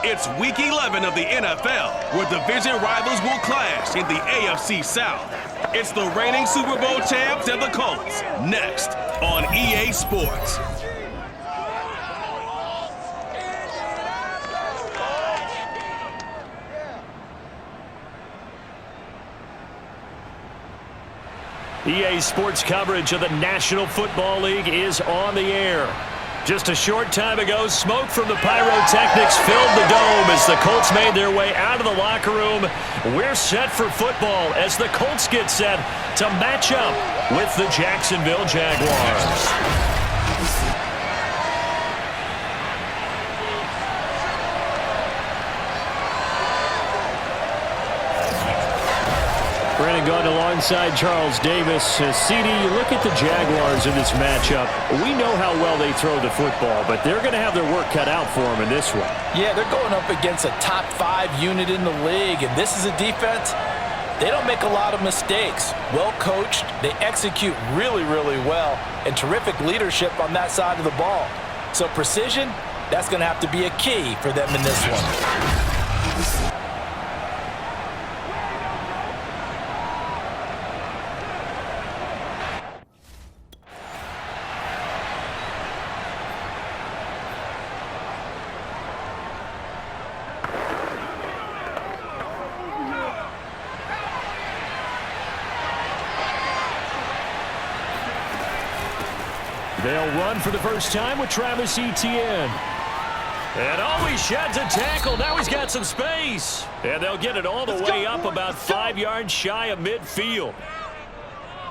It's Week 11 of the NFL, where division rivals will clash in the AFC South. It's the reigning Super Bowl champs and the Colts, next on EA Sports. EA Sports coverage of the National Football League is on the air. Just a short time ago, smoke from the pyrotechnics filled the dome as the Colts made their way out of the locker room. We're set for football as the Colts get set to match up with the Jacksonville Jaguars. Brandon Gaudin alongside Charles Davis. CD, you look at the Jaguars in this matchup. We know how well they throw the football, but they're going to have their work cut out for them in this one. Yeah, they're going up against a top 5 unit in the league, and this is a defense. They don't make a lot of mistakes. Well coached, they execute really, really well, and terrific leadership on that side of the ball. So precision, that's going to have to be a key for them in this one. They'll run for the first time with Travis Etienne. And he sheds a tackle. Now he's got some space. And they'll get it all the way up about 5 yards shy of midfield.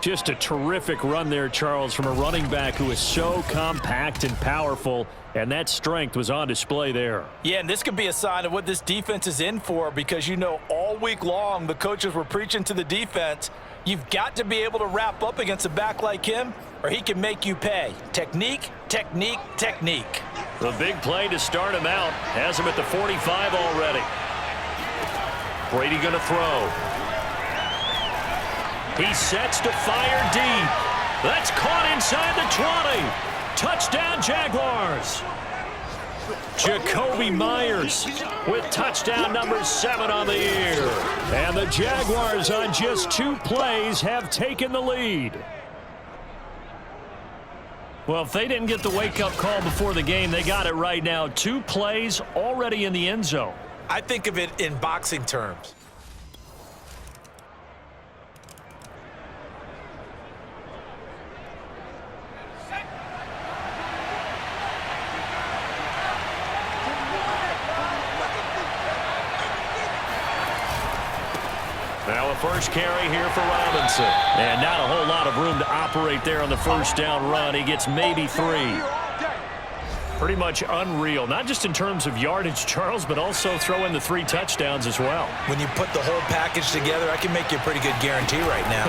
Just a terrific run there, Charles, from a running back who is so compact and powerful. And that strength was on display there. Yeah, and this could be a sign of what this defense is in for, because you know all week long the coaches were preaching to the defense, you've got to be able to wrap up against a back like him or he can make you pay. Technique, technique, technique. The big play to start him out has him at the 45 already. Brady going to throw. He sets to fire deep. That's caught inside the 20. Touchdown, Jaguars. Jacoby Myers with touchdown number 7 on the year. And the Jaguars on just 2 plays have taken the lead. Well, if they didn't get the wake-up call before the game, they got it right now. 2 plays already in the end zone. I think of it in boxing terms. Now a first carry here for Robinson. And not a whole lot of room to operate there on the first down run. He gets maybe 3. Pretty much unreal, not just in terms of yardage, Charles, but also throw in the 3 touchdowns as well. When you put the whole package together, I can make you a pretty good guarantee right now.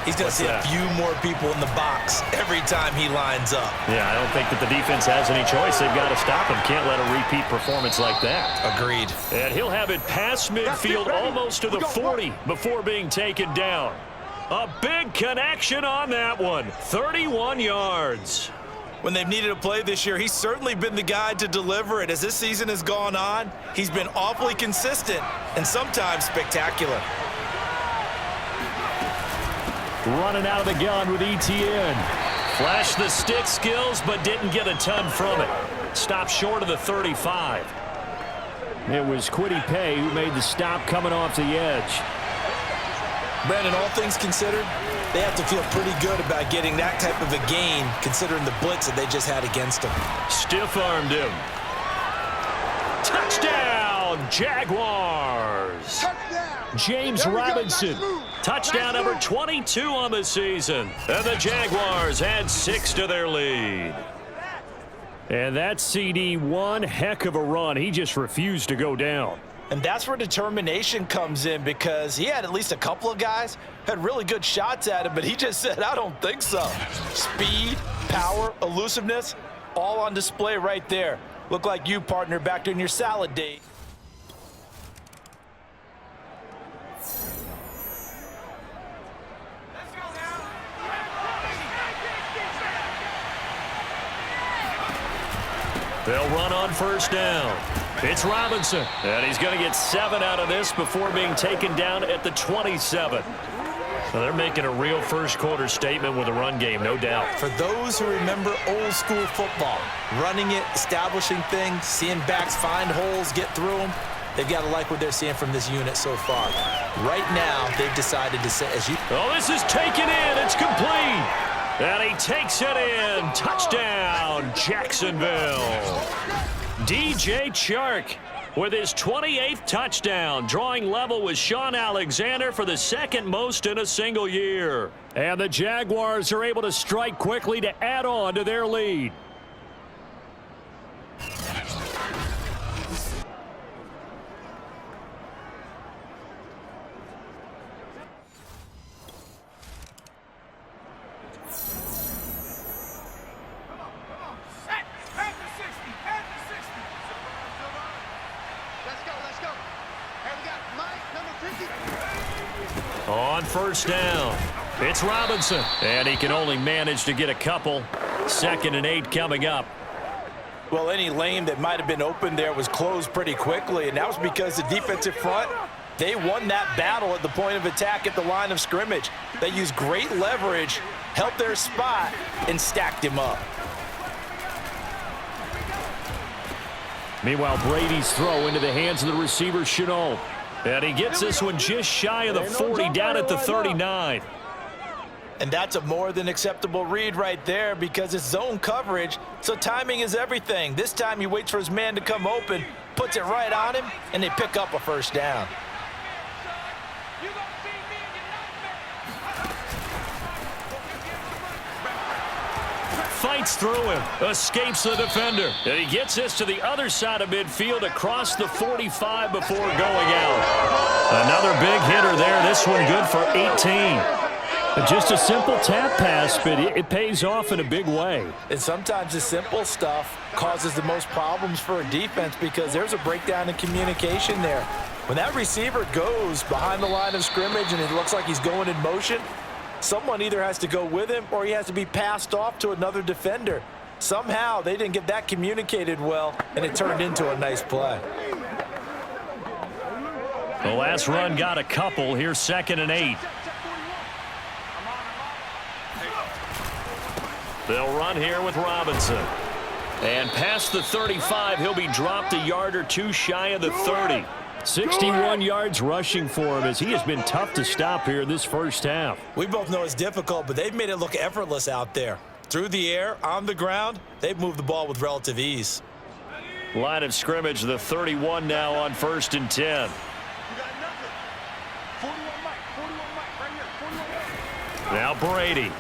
He's going to see a few more people in the box every time he lines up. Yeah, I don't think that the defense has any choice. They've got to stop him. Can't let a repeat performance like that. Agreed. And he'll have it past midfield almost to the 40 before being taken down. A big connection on that one. 31 yards. When they've needed a play this year, he's certainly been the guy to deliver it. As this season has gone on, he's been awfully consistent and sometimes spectacular. Running out of the gun with Etienne. Flashed the stick skills, but didn't get a ton from it. Stopped short of the 35. It was Kwity Paye who made the stop coming off the edge. Brandon, all things considered, they have to feel pretty good about getting that type of a gain, considering the blitz that they just had against them. Stiff-armed him. Touchdown, Jaguars. Touchdown. James Robinson. Touchdown number 22 on the season. And the Jaguars add 6 to their lead. And that CD, one heck of a run. He just refused to go down. And that's where determination comes in, because he had at least a couple of guys had really good shots at him, but he just said, I don't think so. Speed, power, elusiveness, all on display right there. Look like you, partner, back during your salad date. They'll run on first down. It's Robinson, and he's going to get 7 out of this before being taken down at the 27. So they're making a real first-quarter statement with a run game, no doubt. For those who remember old-school football, running it, establishing things, seeing backs find holes, get through them, they've got to like what they're seeing from this unit so far. Right now, they've decided to say, Oh, this is taken in. It's complete. And he takes it in. Touchdown, Jacksonville. DJ Chark with his 28th touchdown, drawing level with Sean Alexander for the second most in a single year. And the Jaguars are able to strike quickly to add on to their lead. On first down, it's Robinson, and he can only manage to get a couple. 2nd and 8 coming up. Well, any lane that might have been open there was closed pretty quickly, and that was because the defensive front, they won that battle at the point of attack at the line of scrimmage. They used great leverage, helped their spot, and stacked him up. Meanwhile, Brady's throw into the hands of the receiver, Shenault. And he gets this one just shy of the 40, down at the 39. And that's a more than acceptable read right there because it's zone coverage, so timing is everything. This time he waits for his man to come open, puts it right on him, and they pick up a first down. Fights through him, escapes the defender, and he gets this to the other side of midfield across the 45 before going out. Another big hitter there, this one good for 18. Just a simple tap pass, but it pays off in a big way. And sometimes the simple stuff causes the most problems for a defense because there's a breakdown in communication there. When that receiver goes behind the line of scrimmage and it looks like he's going in motion, someone either has to go with him or he has to be passed off to another defender. Somehow they didn't get that communicated well, and it turned into a nice play. The last run got a couple. Here's 2nd and 8. They'll run here with Robinson. And past the 35, he'll be dropped a yard or two shy of the 30. 61 yards rushing for him as he has been tough to stop here in this first half. We both know it's difficult, but they've made it look effortless out there. Through the air, on the ground, they've moved the ball with relative ease. Line of scrimmage, the 31 now on 1st and 10. Now Brady.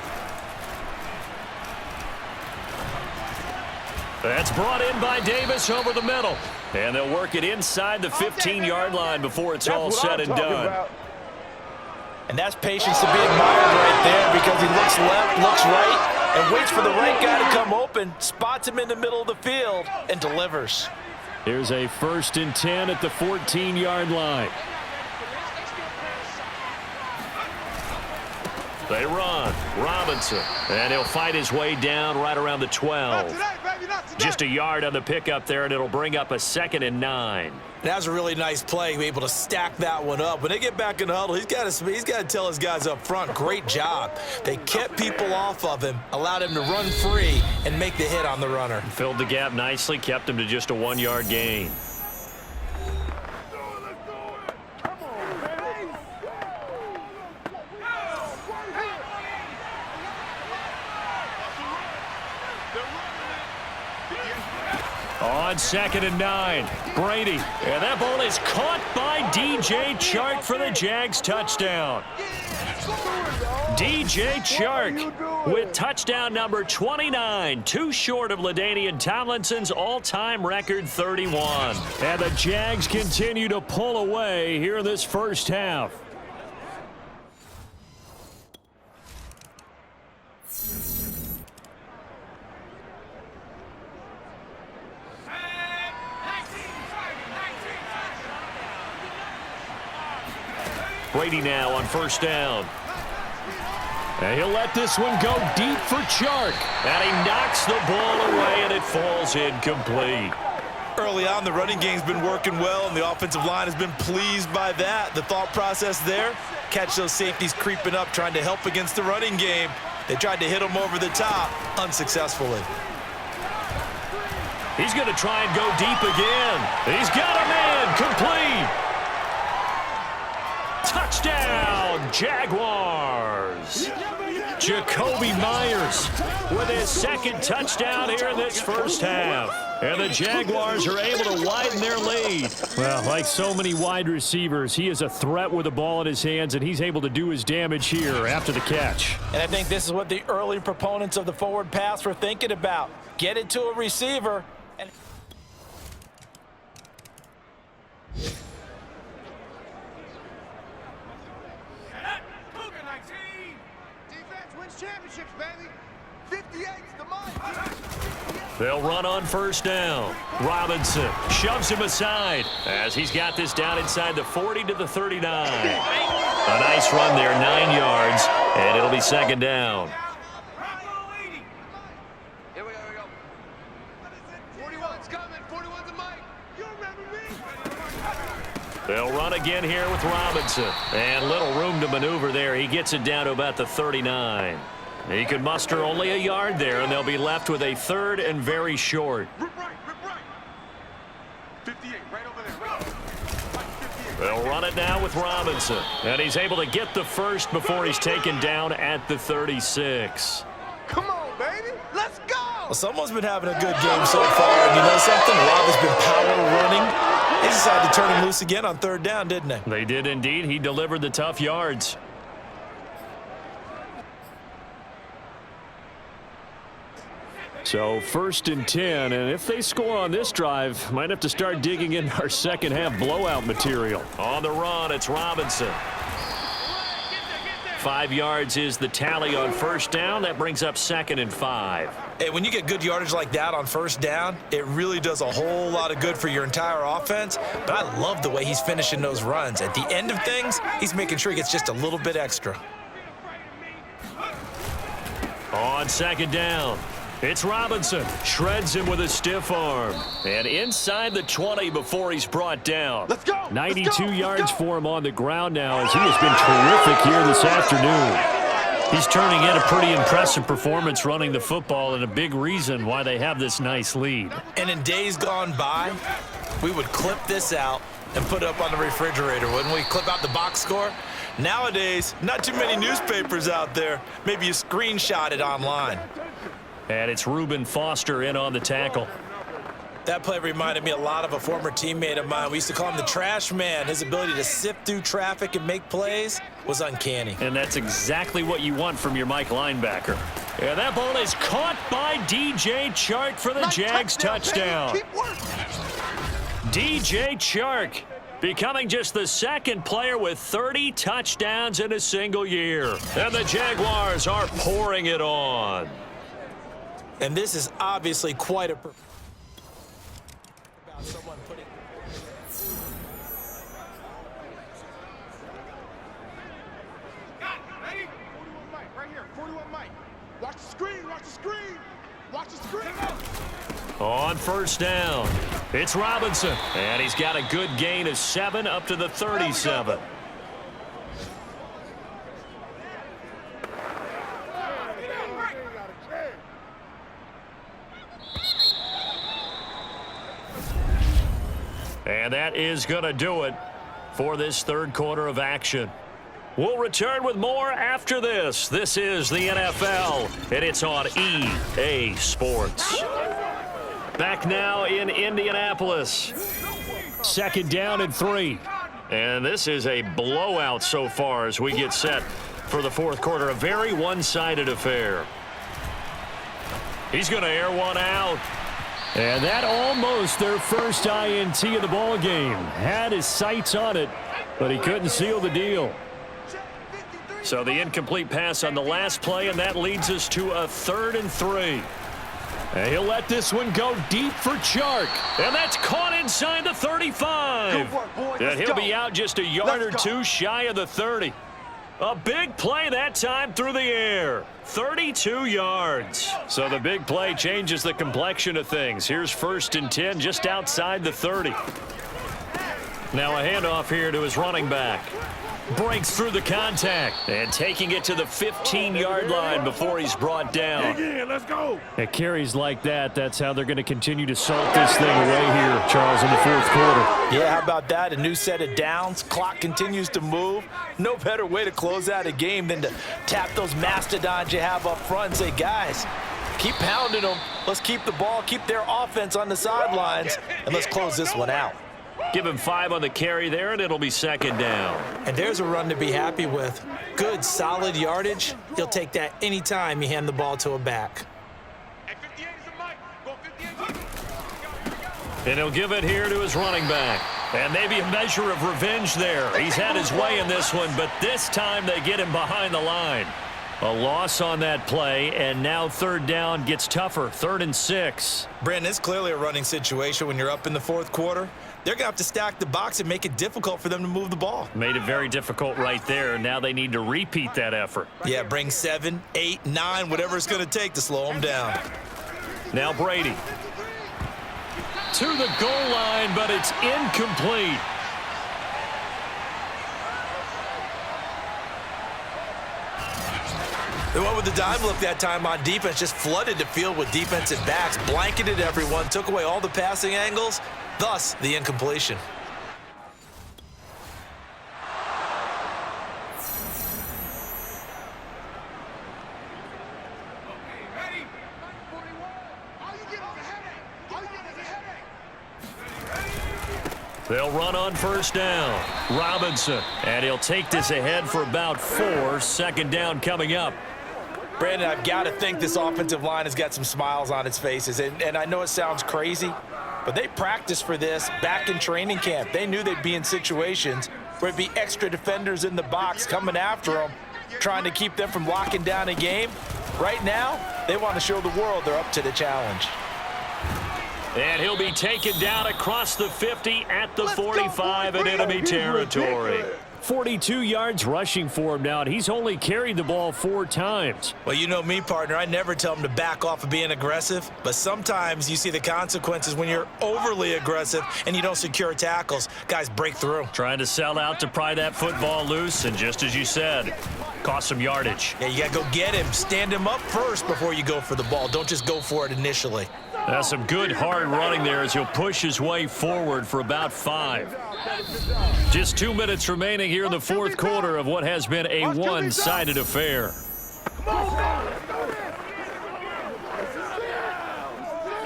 That's brought in by Davis over the middle. And they'll work it inside the 15-yard line before it's all said and done. And that's patience to be admired right there because he looks left, looks right, and waits for the right guy to come open, spots him in the middle of the field, and delivers. Here's a 1st and 10 at the 14-yard line. They run. Robinson. And he'll fight his way down right around the 12. Just a yard on the pickup there, and it'll bring up a 2nd and 9. That was a really nice play, be able to stack that one up. When they get back in the huddle, he's got to tell his guys up front, great job. They kept people off of him, allowed him to run free, and make the hit on the runner. Filled the gap nicely, kept him to just a 1-yard gain. On 2nd and 9, Brady. And that ball is caught by DJ Chark for the Jags touchdown. DJ Chark with touchdown number 29, too short of LaDainian Tomlinson's all-time record 31. And the Jags continue to pull away here in this first half. Brady now on 1st down. And he'll let this one go deep for Chark. And he knocks the ball away, and it falls incomplete. Early on, the running game's been working well, and the offensive line has been pleased by that. The thought process there, catch those safeties creeping up, trying to help against the running game. They tried to hit him over the top, unsuccessfully. He's going to try and go deep again. He's got a man, complete. Touchdown, Jaguars. Jacoby Myers with his second touchdown here in this first half. And the Jaguars are able to widen their lead. Well, like so many wide receivers, he is a threat with the ball in his hands, and he's able to do his damage here after the catch. And I think this is what the early proponents of the forward pass were thinking about. Get it to a receiver. And championships, baby. 58's the mark. They'll run on first down. Robinson shoves him aside as he's got this down inside the 40 to the 39. A nice run there, 9 yards, and it'll be second down. Here we go. 41's coming. 41's a mic. You remember me? They'll run again here with Robinson. And little room to maneuver there. He gets it down to about the 39. He could muster only a yard there, and they'll be left with a third and very short. Rip right. 58, right over there. Right. 58. They'll run it now with Robinson. And he's able to get the first before he's taken down at the 36. Come on, baby. Let's go. well, someone's been having a good game so far. And you know something? Rob has been power running. They decided to turn him loose again on third down, didn't they? They did indeed. He delivered the tough yards. So 1st and 10, and if they score on this drive, might have to start digging in our second half blowout material. On the run, it's Robinson. 5 yards is the tally on first down. That brings up 2nd and 5. Hey, when you get good yardage like that on first down, it really does a whole lot of good for your entire offense. But I love the way he's finishing those runs. At the end of things, he's making sure he gets just a little bit extra. On second down, it's Robinson. Shreds him with a stiff arm. And inside the 20 before he's brought down. Let's go. 92 yards for him on the ground now as he has been terrific here this afternoon. He's turning in a pretty impressive performance running the football, and a big reason why they have this nice lead. And in days gone by, we would clip this out and put it up on the refrigerator, wouldn't we? Clip out the box score. Nowadays, not too many newspapers out there. Maybe you screenshot it online. And it's Reuben Foster in on the tackle. That play reminded me a lot of a former teammate of mine. We used to call him the trash man. His ability to sift through traffic and make plays was uncanny. And that's exactly what you want from your Mike linebacker. And that ball is caught by DJ Chark for the Jags touchdown. DJ Chark becoming just the second player with 30 touchdowns in a single year. And the Jaguars are pouring it on. And this is obviously quite a... someone putting... Ready? 41 Mike, right here. 41 Mike. Watch the screen. Watch the screen. Watch the screen. On first down, it's Robinson. And he's got a good gain of 7 up to the 37. And that is going to do it for this third quarter of action. We'll return with more after this. This is the NFL, and it's on EA Sports. Back now in Indianapolis. 2nd down and 3. And this is a blowout so far as we get set for the fourth quarter. A very one-sided affair. He's going to air one out. And that almost their first INT of the ball game. Had his sights on it, but he couldn't seal the deal. So the incomplete pass on the last play, and that leads us to a 3rd and 3. And he'll let this one go deep for Chark. And that's caught inside the 35. Good work, boys. And he'll be out just a yard or two shy of the 30. A big play that time through the air. 32 yards. So the big play changes the complexion of things. Here's 1st and 10 just outside the 30. Now a handoff here to his running back. Breaks through the contact and taking it to the 15-yard line before he's brought down. Let's go. At carries like that, that's how they're going to continue to salt this thing away here, Charles, in the 4th quarter. Yeah, how about that? A new set of downs. Clock continues to move. No better way to close out a game than to tap those mastodons you have up front and say, guys, keep pounding them. Let's keep the ball, keep their offense on the sidelines, and let's close this one out. Give him 5 on the carry there, and it'll be 2nd down. And there's a run to be happy with. Good, solid yardage. He'll take that anytime you hand the ball to a back. And he'll give it here to his running back. And maybe a measure of revenge there. He's had his way in this one, but this time they get him behind the line. A loss on that play, and now 3rd down gets tougher. 3rd and 6. Brandon, it's clearly a running situation when you're up in the 4th quarter. They're going to have to stack the box and make it difficult for them to move the ball. Made it very difficult right there. Now they need to repeat that effort. Yeah, bring 7, 8, 9, whatever it's going to take to slow them down. Now Brady. To the goal line, but it's incomplete. They went with the dime look that time on defense, just flooded the field with defensive backs, blanketed everyone, took away all the passing angles, thus the incompletion. They'll run on 1st down. Robinson, and he'll take this ahead for about 4. 2nd down coming up. Brandon, I've got to think this offensive line has got some smiles on its faces. And I know it sounds crazy, but they practiced for this back in training camp. They knew they'd be in situations where it'd be extra defenders in the box coming after them, trying to keep them from locking down a game. Right now, they want to show the world they're up to the challenge. And he'll be taken down across the 50 at the 45 in enemy territory. 42 yards rushing for him now, and he's only carried the ball 4 times. Well, you know me, partner. I never tell him to back off of being aggressive, but sometimes you see the consequences when you're overly aggressive and you don't secure tackles. Guys break through. Trying to sell out to pry that football loose, and just as you said, cost some yardage. Yeah, you got to go get him. Stand him up first before you go for the ball. Don't just go for it initially. That's some good hard running there as he'll push his way forward for about 5. Just 2 minutes remaining here in the 4th quarter of what has been a one-sided affair.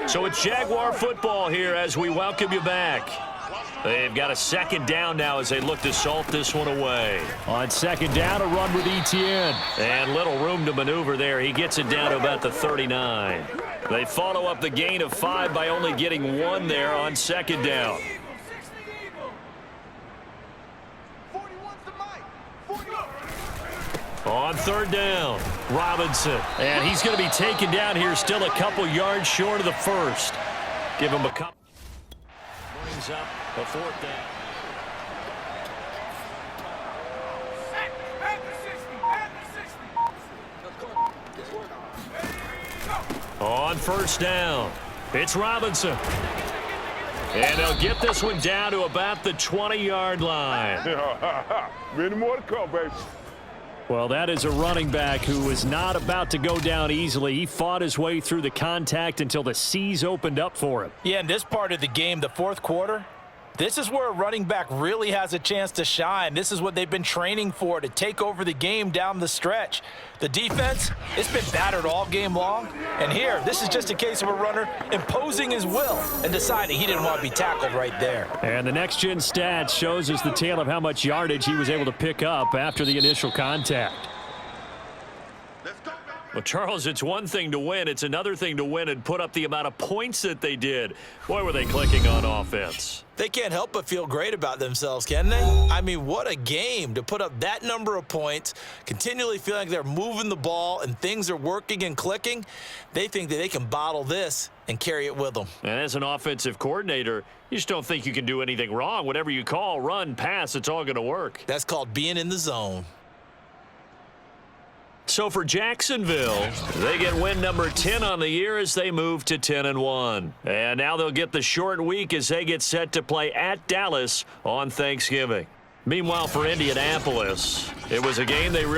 So it's Jaguar football here as we welcome you back. They've got a 2nd down now as they look to salt this one away. On 2nd down, a run with Etienne. And little room to maneuver there. He gets it down to about the 39. They follow up the gain of 5 by only getting 1 there on 2nd down. On 3rd down, Robinson. And he's going to be taken down here, still a couple yards short of the 1st. Give him a couple. Brings up a 4th down. On 1st down, it's Robinson. And they'll get this one down to about the 20-yard line. Many more to come, baby. Well, that is a running back who was not about to go down easily. He fought his way through the contact until the seas opened up for him. Yeah, in this part of the game, the 4th quarter, this is where a running back really has a chance to shine. This is what they've been training for, to take over the game down the stretch. The defense, it's been battered all game long. And here, this is just a case of a runner imposing his will and deciding he didn't want to be tackled right there. And the next-gen stats shows us the tale of how much yardage he was able to pick up after the initial contact. Well, Charles, it's one thing to win. It's another thing to win and put up the amount of points that they did. Boy, were they clicking on offense. They can't help but feel great about themselves, can they? I mean, what a game to put up that number of points, continually feeling like they're moving the ball and things are working and clicking. They think that they can bottle this and carry it with them. And as an offensive coordinator, you just don't think you can do anything wrong. Whatever you call, run, pass, it's all going to work. That's called being in the zone. So for Jacksonville, they get win number 10 on the year as they move to 10-1. And now they'll get the short week as they get set to play at Dallas on Thanksgiving. Meanwhile, for Indianapolis, it was a game they really